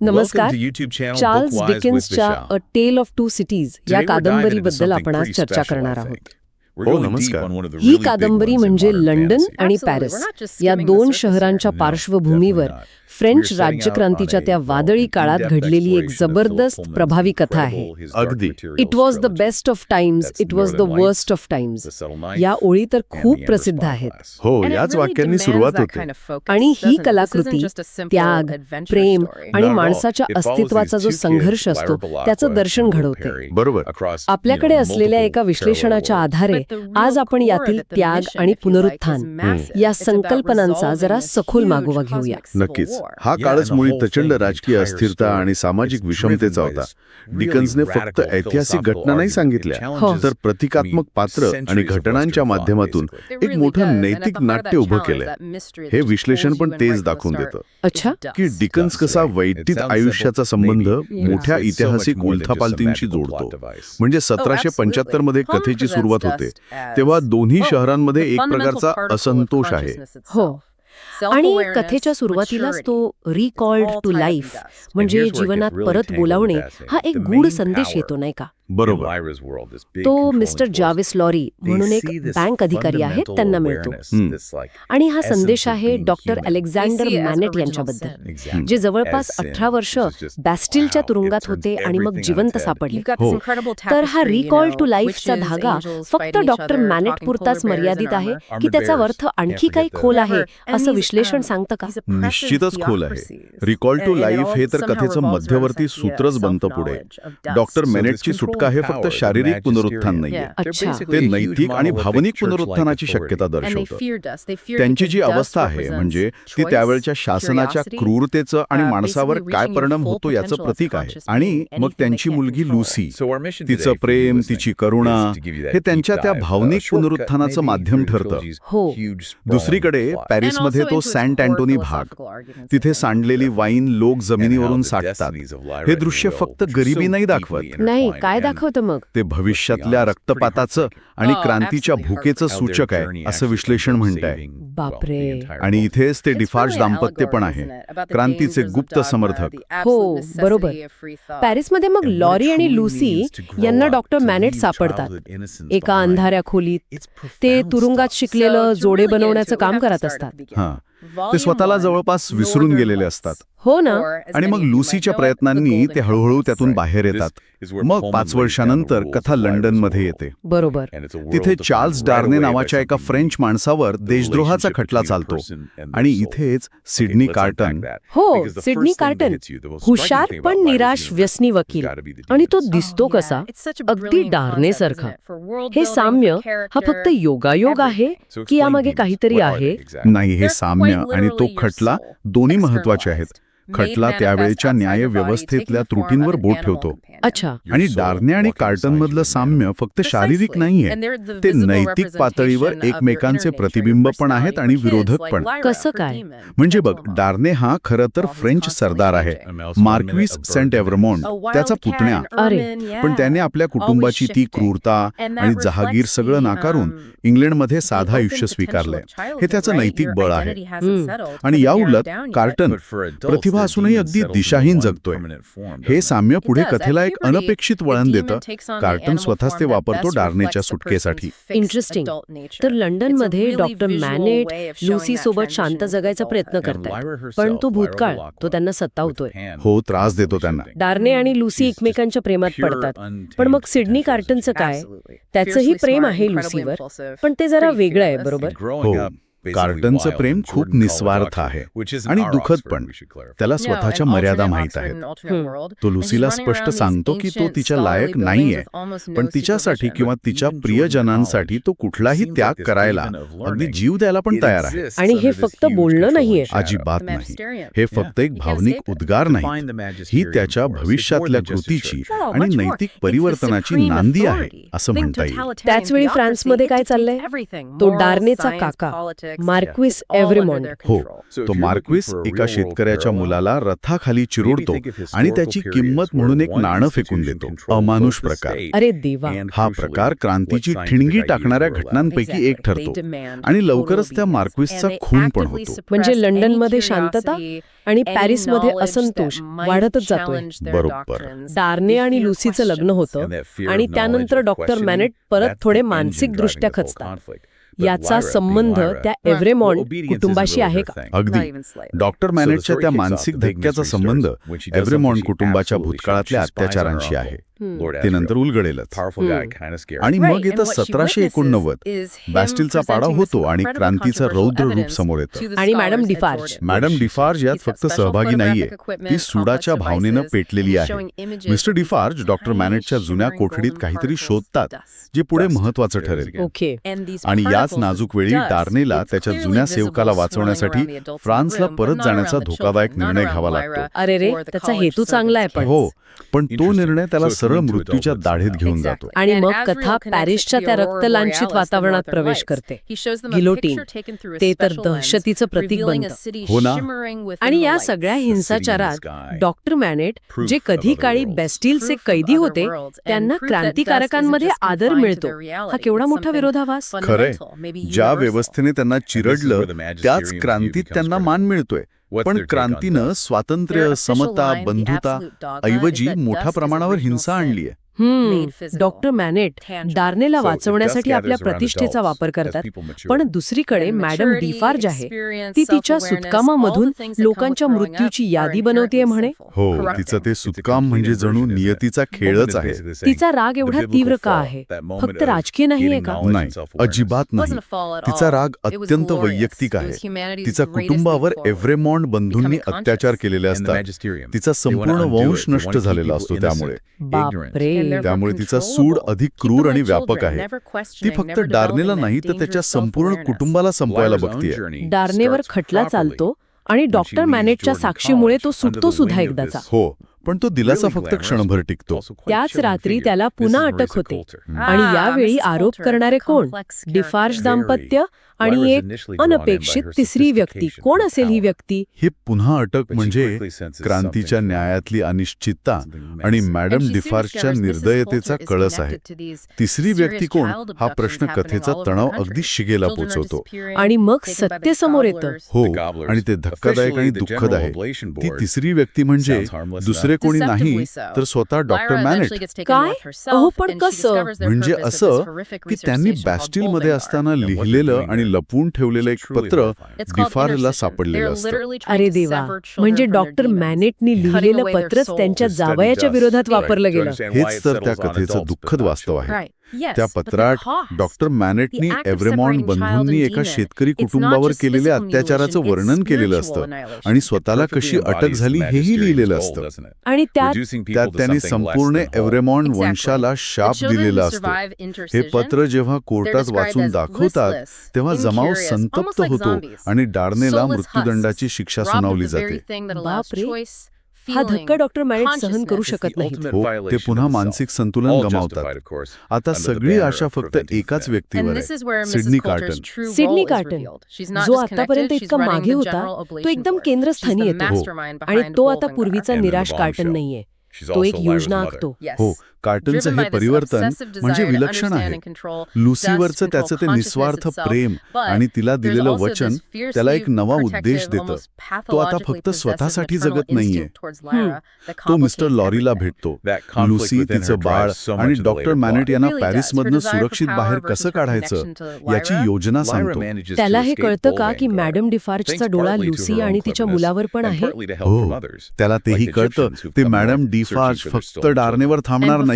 नमस्कार. चार्ल्स डिकेन्सच्या a tale of two cities या कादंबरीबद्दल आपण आज चर्चा करणार आहोत. हो नमस्कार. ही कादंबरी म्हणजे लंडन आणि पॅरिस या दोन शहरांच्या पार्श्वभूमीवर फ्रेंच राज्यक्रांतीच्या त्या वादळी काळात घडलेली एक जबरदस्त प्रभावी कथा आहे. अगदी. It was the best of times, it was the worst of times. या ओळी तर खूप प्रसिद्ध आहेत. हो, याच वाक्यांनी सुरुवात होते. आणि ही कलाकृती त्याग, प्रेम आणि माणसाच्या अस्तित्वाचा जो संघर्ष असतो त्याचं दर्शन घडवते. बरोबर. आपल्याकडे असलेल्या एका विश्लेषणाच्या आधारे आज आपण यातील त्याग आणि पुनरुत्थान या संकल्पनांचा जरा सखोल मागोवा घेऊया. नक्कीच. हा काळच मुळी प्रचंड राजकीय अस्थिरता आणि सामाजिक विषमतेचा होता. डिकन्सने फक्त ऐतिहासिक घटना नाही सांगितल्या, तर प्रतिकात्मक पात्र आणि घटनांच्या माध्यमातून एक मोठं नैतिक नाट्य उभं केलंय. हे विश्लेषण पण तेच दाखवून देतं. अच्छा, की डिकन्स कसा वैयक्तिक आयुष्याचा संबंध मोठ्या ऐतिहासिक उलथापालथींशी जोडतो. म्हणजे 1775 मध्ये कथेची सुरुवात होते तेव्हा दोन्ही शहरांमध्ये एक प्रकारचा असंतोष आहे. हो. आणि कथेच्या सुरुवातीलाच तो रिकॉल्ड टू लाईफ म्हणजे जीवनात परत बोलावणे हा एक गूढ संदेश येतो, नाही का? बरोबर. तो मिस्टर जाविस लॉरी म्हणून एक बँक अधिकारी आहेत, त्यांना मिळतो. आणि हा संदेश आहे डॉक्टर अलेक्झांडर मॅनेट यांच्याबद्दल, जे जवळपास 18 वर्ष बॅस्टिलच्या तुरुंगात होते आणि मग जिवंत सापडले. तर हा रिकॉल टू लाईफचा धागा फक्त डॉक्टर मॅनेट पुरताच मर्यादित आहे की त्याचा अर्थ आणखी काही खोल आहे असं विश्लेषण सांगतं का? निश्चितच खोल आहे. रिकॉल टू लाईफ हे तर कथेचं मध्यवर्ती सूत्रच बनतं पुढे. डॉक्टर मॅनेटची सुटका हे फक्त शारीरिक पुनरुत्थान नाहीये, ते नैतिक आणि भावनिक पुनरुत्थानाची शक्यता दर्शवतं. त्यांची जी अवस्था आहे म्हणजे ती त्यावेळच्या शासनाच्या क्रूरतेचं आणि माणसावर काय परिणाम होतो याचं प्रतीक आहे. आणि मग त्यांची मुलगी लुसी, तिचं प्रेम, तिची करुणा हे त्यांच्या त्या भावनिक पुनरुत्थानाचं माध्यम ठरतं. हो. दुसरीकडे पॅरिसमध्ये तो सॅन्ट अँटोनी भाग, तिथे सांडलेली वाईन लोक जमिनीवरून साठतात. हे दृश्य फक्त गरिबी नाही दाखवत, नाही, काय दाखवतं मग? ते भविष्यातल्या रक्तपाताचं आणि क्रांतीच्या भूकेचं सूचक आहे असं विश्लेषण म्हणतंय. बापरे. आणि इथेच ते डिफार्ज दाम्पत्य पण आहे, क्रांतीचे गुप्त समर्थक. हो, बरोबर. पॅरिसमध्ये मग लॉरी आणि लुसी यांना डॉक्टर मॅनेट सापडतात एका अंधाऱ्या खोलीत. ते तुरुंगात शिकलेलं जोडे बनवण्याचं काम करत असतात. हां, ते स्वतःला जवळपास विसरून गेलेले असतात. हो ना. आणि मग लुसीच्या प्रयत्नांनी ते हळूहळू त्यातून बाहेर येतात. मग 5 वर्षानंतर कथा लंडनमध्ये येते. बरोबर. तिथे चार्ल्स डार्ने नावाच्या एका फ्रेंच माणसावर देशद्रोहाचा खटला चालतो. आणि इथेच सिडनी कार्टन, हो, सिडनी कार्टन, हुशार पण निराश व्यसनी वकील. आणि तो दिसतो कसा? अगदी डार्नेसारखा. हे साम्य हा फक्त योगायोग आहे की यामागे काहीतरी आहे? नाही, हे साम्य आणि तो खटला दोन्ही महत्वाचे आहेत. खटला त्यावेळेच्या न्यायव्यवस्थेतल्या त्रुटींवर बोट ठेवतो. अच्छा. आणि डार्ने आणि कार्टनमधलं साम्य फक्त शारीरिक नाहीये, ते नैतिक पातळीवर एकमेकांचे प्रतिबिंब पण आहेत आणि विरोधक पण. कसं काय? म्हणजे बघ, डार्ने हा खरं तर फ्रेंच सरदार आहे, मार्क्विस सेंट एव्हरमॉन्ट, त्याचा पुतण्या. अरे. पण त्याने आपल्या कुटुंबाची ती क्रूरता आणि जहागीर सगळं नाकारून इंग्लंडमध्ये साधं आयुष्य स्वीकारलंय. हे त्याचं नैतिक बळ आहे. आणि या उलट कार्टन प्रतिभा असूनही अगदी दिशाहीन जगतोय. हे साम्य पुढे कथेला एक अनपेक्षित वळण देतं. कार्टन स्वतःच ते वापरतो डार्नेच्या सुटकेसाठी. इंटरेस्टिंग. तर लंडनमध्ये डॉक्टर मॅनेट लुसी सोबत शांत जगायचा प्रयत्न करतात, पण तो भूतकाळ तो त्यांना सतावतोय. हो, त्रास देतो त्यांना. डार्ने आणि लुसी एकमेकांच्या प्रेमात पडतात. पण मग सिडनी कार्टनचं काय? त्याचंही प्रेम आहे लुसीवर, पण ते जरा वेगळं आहे, बरोबर? हो, कार्टनचं प्रेम खूप निस्वार्थ आहे आणि दुःखद पण. त्याला स्वतःच्या मर्यादा माहीत आहेत. तो लुसीला स्पष्ट सांगतो की तो तिच्या लायक नाहीये, पण तिच्यासाठी किंवा तिच्या प्रियजनांसाठी तो कुठलाही त्याग करायला, अगदी जीव द्यायला पण तयार आहे. आणि हे फक्त बोलणं नाहीये, अजिबात नाही. हे फक्त एक भावनिक उद्गार नाही, ही त्याच्या भविष्यातल्या कृतीची आणि नैतिक परिवर्तनाची नांदी आहे असं म्हणता येईल. त्याच वेळी फ्रान्समध्ये काय चाललंय? तो डार्नेचा काका मार्क्विस एव्हरेमॉन्ड. हो, तो मार्क्विस एका शेतकऱ्याच्या मुलाला रथाखाली चिरोडतो आणि त्याची किंमत म्हणून एक नाणं फेकून देतो. अमानुष प्रकार. अरे देवा. हा प्रकार क्रांतीची ठिणगी टाकणाऱ्या घटनांपैकी एक ठरतो आणि लवकरच त्या मार्क्विसचा खून पण होतो. म्हणजे लंडनमध्ये शांतता आणि पॅरिसमध्ये असंतोष वाढतच जातोय. बरोबर. डार्ने आणि लुसीचं लग्न होतं आणि त्यानंतर डॉक्टर मॅनेट परत थोडे मानसिकदृष्ट्या खचतात. याचा संबंध त्या एव्हरेमॉन्ड कुटुंबाशी आहे का? अगदी. डॉक्टर मॅनेटच्या त्या मानसिक धक्क्याचा संबंध एव्हरेमॉन्ड कुटुंबाच्या भूतकाळातल्या अत्याचारांशी आहे. ते नंतर उलगडेलच. आणि मग येतं 1789. बॅस्टिलचा पाडा होतो आणि क्रांतीचं रौद्र रूप समोर येतं. आणि मॅडम डिफार्ज. मॅडम डिफार्ज यात फक्त सहभागी नाहीये, ती सुडाच्या भावनेनं पेटलेली आहे. मिस्टर डिफार्ज डॉक्टर मॅनेटच्या जुन्या कोठडीत काहीतरी शोधतात जे पुढे महत्वाचं ठरेल. ओके. आणि याच नाजूक वेळी डार्नेला त्याच्या जुन्या सेवकाला वाचवण्यासाठी फ्रान्सला परत जाण्याचा धोकादायक निर्णय घ्यावा लागतो. अरे रे, त्याचा हेतू चांगला आहे. हो, पण तो निर्णय त्याला सरळ मृत्यूच्या दाढेत घेऊन जातो. आणि मग कथा पॅरिसच्या त्या रक्तलांछित वातावरणात प्रवेश करते. गिलोटीन, ते तर दहशतीचं प्रतीक बनतं. हो ना. आणि या सगळ्या हिंसाचारात डॉक्टर मॅनेट, जे कधी काळी बॅस्टिलचे कैदी होते, त्यांना क्रांतिकारकांमध्ये आदर मिळतो. हा केवढा मोठा विरोधाभास. खरंय. ज्या व्यवस्थेने त्यांना चिरडलं त्याच क्रांतीत त्यांना मान मिळतोय. पण क्रांतीनं स्वातंत्र्य, समता, बंधुता ऐवजी मोठ्या प्रमाणावर हिंसा आणलीय. डॉक्टर मॅनेट डार्नेला वाचवण्यासाठी आपल्या प्रतिष्ठेचा वापर करतात. पण दुसरीकडे मॅडम डिफार्ज आहे, ती तिच्या सुतकामामधून लोकांच्या मृत्यूची यादी बनवतेय म्हणे. हो, तिचं ते सुतकाम म्हणजे जणू नियतीचा खेळच आहे. तिचा राग एवढा तीव्र का आहे? फक्त राजकीय नाहीये का? नाही, अजिबात नाही. तिचा राग अत्यंत वैयक्तिक आहे. तिचा कुटुंबावर एव्हरेमॉन्ड बंधूंनी अत्याचार केलेले असतात. तिचा संपूर्ण वंश नष्ट झालेला असतो. त्यामुळे तिचा सूड अधिक क्रूर आणि व्यापक आहे. ती फक्त डार्नेला नाही तर त्याच्या संपूर्ण कुटुंबाला संपवायला बघतीये. डार्नेवर खटला चालतो आणि डॉक्टर मॅनेटच्या साक्षीमुळे तो सुटतो सुद्धा एकदाचा. हो, पण तो दिलासा फक्त क्षणभर टिकतो. त्याच रात्री त्याला पुन्हा अटक होते आणि यावेळी आरोप करणारे कोण? डिफार्ज दाम्पत्य आणि एक अनपेक्षित तिसरी व्यक्ती. कोण असेल ही व्यक्ती? ही पुन्हा अटक म्हणजे क्रांतीच्या न्यायातली अनिश्चितता आणि मॅडम डिफार्जच्या निर्दयतेचा कळस आहे. तिसरी व्यक्ती कोण हा प्रश्न कथेचा तणाव अगदी शिगेला पोचवतो. आणि मग सत्य समोर येतं. हो, आणि ते धक्कादायक आणि दुःखद आहे. ती तिसरी व्यक्ती म्हणजे दुसरे कोणी नाही तर स्वतः डॉक्टर मॅनेट. काय? अहो, पण कसं? म्हणजे असं की त्यांनी बॅस्टिलमध्ये असताना लिहिलेलं आणि लपवून ठेवलेलं एक पत्र डिफार्जला सापडलेलं असतं. अरे देवा, म्हणजे डॉक्टर मॅनेटनी लिहिलेलं पत्रच त्यांच्या जावयाच्या विरोधात वापरलं गेलं. हेच तर त्या कथेचं दुःखद वास्तव आहे. त्या पत्रात डॉक्टर मॅनेटनी एव्हरेमॉन्ड बंधूंनी एका शेतकरी कुटुंबावर केलेल्या अत्याचाराचं वर्णन केलेलं असतं आणि स्वतःला कशी अटक झाली हेही लिहिलेलं असतं. आणि त्यात त्याने संपूर्ण एव्हरेमॉन्ड वंशाला शाप दिलेला असतो. हे पत्र जेव्हा कोर्टात वाचून दाखवतात तेव्हा जमाव संतप्त होतो आणि डार्नेला मृत्यूदंडाची शिक्षा सुनावली जाते. बापरे, हा धक्का डॉक्टर मॅनेट सहन करू शकत नाही. हो, ते पुन्हा मानसिक संतुलन गमावतात. आता सगळी आशा फक्त एकाच व्यक्तीवर आहे, सिडनी कार्टन. सिडनी कार्टन, जो आतापर्यंत इतका मागे होता, तो एकदम केंद्रस्थानी येतो. आणि तो आता पूर्वीचा निराश कार्टन नाहीये. तो एक योजना आखतो. हो, कार्टनचं हे परिवर्तन म्हणजे विलक्षण आहे. लुसीवरचं त्याचं ते निस्वार्थ प्रेम आणि तिला दिलेलं वचन त्याला एक नवा उद्देश देतं. तो आता फक्त स्वतःसाठी जगत नाहीये. तो मिस्टर लॉरीला भेटतो. लुसी, तिचं बाळ आणि डॉक्टर मॅनेट यांना पॅरिसमधनं सुरक्षित बाहेर कसं काढायचं याची योजना सांगतो. त्याला हे कळतं का की मॅडम डिफार्जचा डोळा लुसी आणि तिच्या मुलावर पण आहे? हो, त्याला तेही कळतं. ते मॅडम डिफार्ज फक्त डार्नेवर थांबणार नाहीये.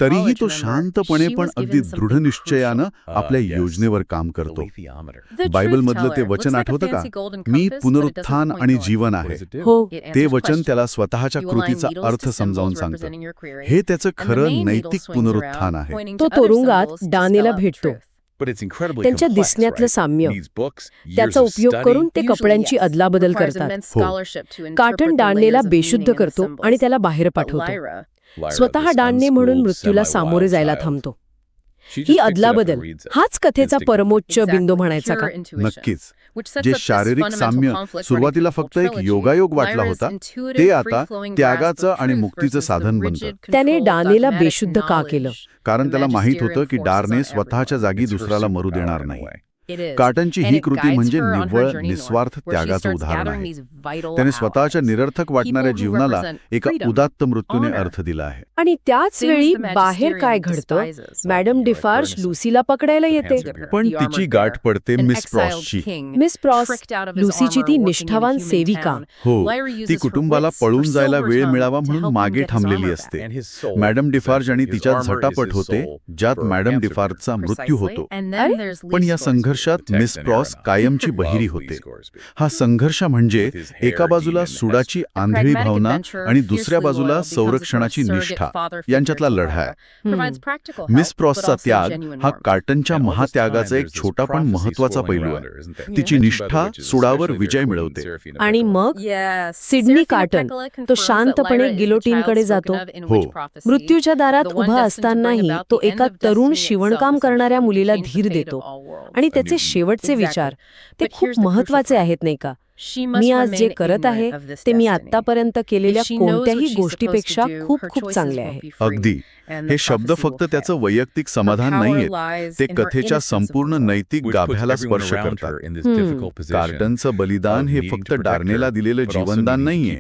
तरीही तो शांतपणे पण अगदी दृढ निश्चयानं आपल्या योजनेवर काम करतो. बायबलमधलं ते वचन आठवतं का? मी पुनरुत्थान आणि जीवन आहे. ते वचन त्याला स्वतःच्या कृतीचा अर्थ समजावून सांगतं. हे त्याचं खरं नैतिक पुनरुत्थान आहे. तो तुरुंगात डार्नेला भेटतो. त्यांच्या दिसण्यातलं साम्य, त्याचा उपयोग करून ते कपड्यांची अदलाबदल करतात. कार्टन डार्नेला बेशुद्ध करतो आणि त्याला बाहेर पाठवतो. स्वतः डार्ने म्हणून मृत्यूला सामोरे जायला थांबतो. ही अदलाबदल हाच कथेचा परमोच्च बिंदू म्हणायचा का? नक्कीच. जे शारीरिक साम्य सुरुवातीला फक्त एक योगायोग वाटला होता, ते आता त्यागाचं आणि मुक्तीचं साधन बनतं. त्याने डानेला बेशुद्ध का केलं? कारण त्याला माहीत होतं की डारने स्वतःच्या जागी दुसऱ्याला मरू देणार नाही. कार्टनची ही कृती म्हणजे निव्वळ निस्वार्थ त्यागाचं उदाहरण आहे. त्याने स्वतःच्या निरर्थक वाटणाऱ्या जीवनाला एका उदात्त मृत्यूने अर्थ दिला आहे. आणि त्याच वेळी बाहेर काय घडतं? मॅडम डिफार्ज लुसीला पकडायला येते. पण तिची गाठ पडते मिस प्रॉसची. मिस प्रॉस, लुसीची ती निष्ठावान सेविका. हो, ती कुटुंबाला पळून जायला वेळ मिळावा म्हणून मागे थांबलेली असते. मॅडम डिफार्ज आणि तिच्यात झटापट होते, ज्यात मॅडम डिफार्जचा मृत्यू होतो. पण या संघर्षात मिस प्रॉस कायमची बहिरी होते. हा संघर्ष म्हणजे एका बाजूला सुडाची आंधळी भावना आणि दुसऱ्या बाजूला संरक्षणाची निष्ठा यांच्यातला लढा आहे. मिस प्रॉसचा त्याग हा कार्टनच्या महात्यागाचा एक छोटा पण महत्वाचा पैलू आहे. तिची निष्ठा सुडावर विजय मिळवते. आणि मग सिडनी कार्टन तो शांतपणे गिलोटीनकडे जातो. हो. मृत्यूच्या दारात उभा असतानाही तो एका तरुण शिवणकाम करणाऱ्या मुलीला धीर देतो. आणि त्याचे शेवटचे विचार ते खूप महत्वाचे आहेत, नाही का? मी आज जे करत आहे ते मी आतापर्यंत केलेल्या कोणत्याही गोष्टीपेक्षा खूप खूप चांगले आहे. अगदी. हे शब्द फक्त त्याचं वैयक्तिक समाधान नाहीये, ते कथेच्या संपूर्ण नैतिक गाभ्याला स्पर्श करतात. कार्टनचं बलिदान हे फक्त डार्नेला दिलेलं जीवनदान नाहीये,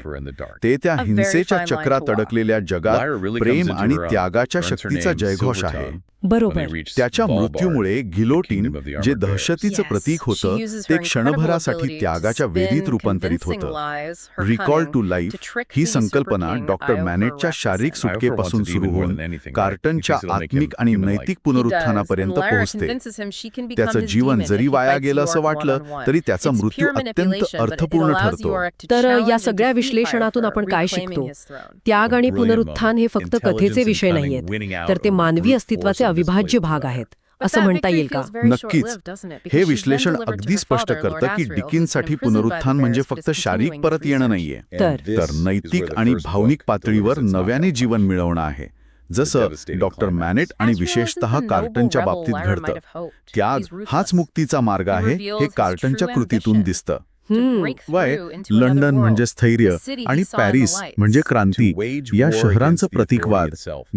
ते त्या हिंसेच्या चक्रात अडकलेल्या जगात प्रेम आणि त्यागाच्या शक्तीचा जयघोष आहे. बरोबर. त्याच्या मृत्यूमुळे गिलोटीन, जे दहशतीचं प्रतीक होतं, ते क्षणभरासाठी त्यागाच्या वेदीत रूपांतरित होतं. रिकॉल टू लाईफ ही संकल्पना डॉक्टर मॅनेटच्या शारीरिक सुटकेपासून सुरू होऊन कार्टनच्या आत्मिक आणि नैतिक पुनरुत्थानापर्यंत पोहोचते. त्याचं जीवन जरी वाया गेलं असं वाटलं तरी त्याचा मृत्यू अत्यंत अर्थपूर्ण ठरतो. तर या सगळ्या विश्लेषणातून आपण काय शिकतो? त्याग आणि पुनरुत्थान हे फक्त कथेचे विषय नाहीयेत, तर ते मानवी अस्तित्वाचे अविभाज्य भाग आहेत, असं म्हणता येईल का? नक्कीच. हे विश्लेषण अगदी स्पष्ट करतं की डिकिन्ससाठी पुनरुत्थान म्हणजे फक्त शारीरिक परत येणं नाहीये, तर नैतिक आणि भावनिक पातळीवर नव्याने जीवन मिळवणं आहे. जसं डॉक्टर मॅनेट आणि विशेषतः कार्टनच्या बाबतीत घडतं. त्याग हाच मुक्तीचा मार्ग आहे हे कार्टनच्या कृतीतून दिसतं. वय लंडन म्हणजे स्थैर्य आणि पॅरिस म्हणजे क्रांती या शहरांचं प्रतीकवाद,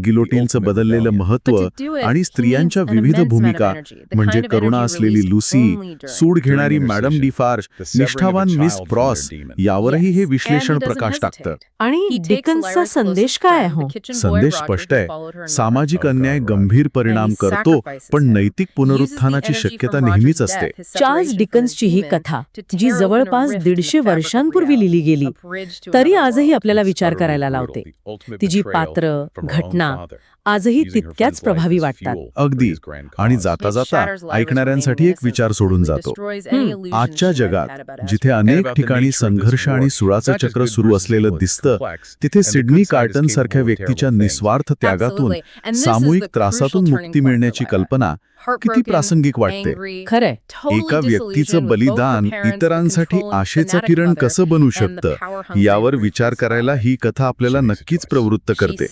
गिलोटीनचं बदललेलं महत्त्व आणि स्त्रियांच्या विविध भूमिका म्हणजे करुणा असलेली लुसी, सूड घेणारी मॅडम डिफार्ज, निष्ठावान मिस प्रॉस यावरही हे विश्लेषण प्रकाश टाकतं. आणि डिकन्सचा संदेश काय आहे? संदेश स्पष्ट आहे. सामाजिक अन्याय गंभीर परिणाम करतो, पण नैतिक पुनरुत्थानाची शक्यता नेहमीच असते. चार्ल्स डिकन्सची ही कथा, जी जवळपास 150 वर्षांपूर्वी लिहिली गेली, तरी आजही आपल्याला विचार करायला लावते. तिची पात्र, घटना आजही तितक्याच प्रभावी वाटतात. अगदी. आणि जाता जाता ऐकणाऱ्यांसाठी एक विचार सोडून जातो. आजच्या जगात जिथे अनेक ठिकाणी संघर्ष आणि सुळाचं चक्र सुरू असलेलं दिसतं, तिथे सिडनी कार्टन सारख्या व्यक्तीच्या निस्वार्थ त्यागातून सामूहिक त्रासातून मुक्ती मिळण्याची कल्पना किती प्रासंगिक वाटते. खरंय. एका व्यक्तीचं बलिदान इतरांसाठी आशेचं किरण कसं बनू शकतं यावर विचार करायला ही कथा आपल्याला नक्कीच प्रवृत्त करते.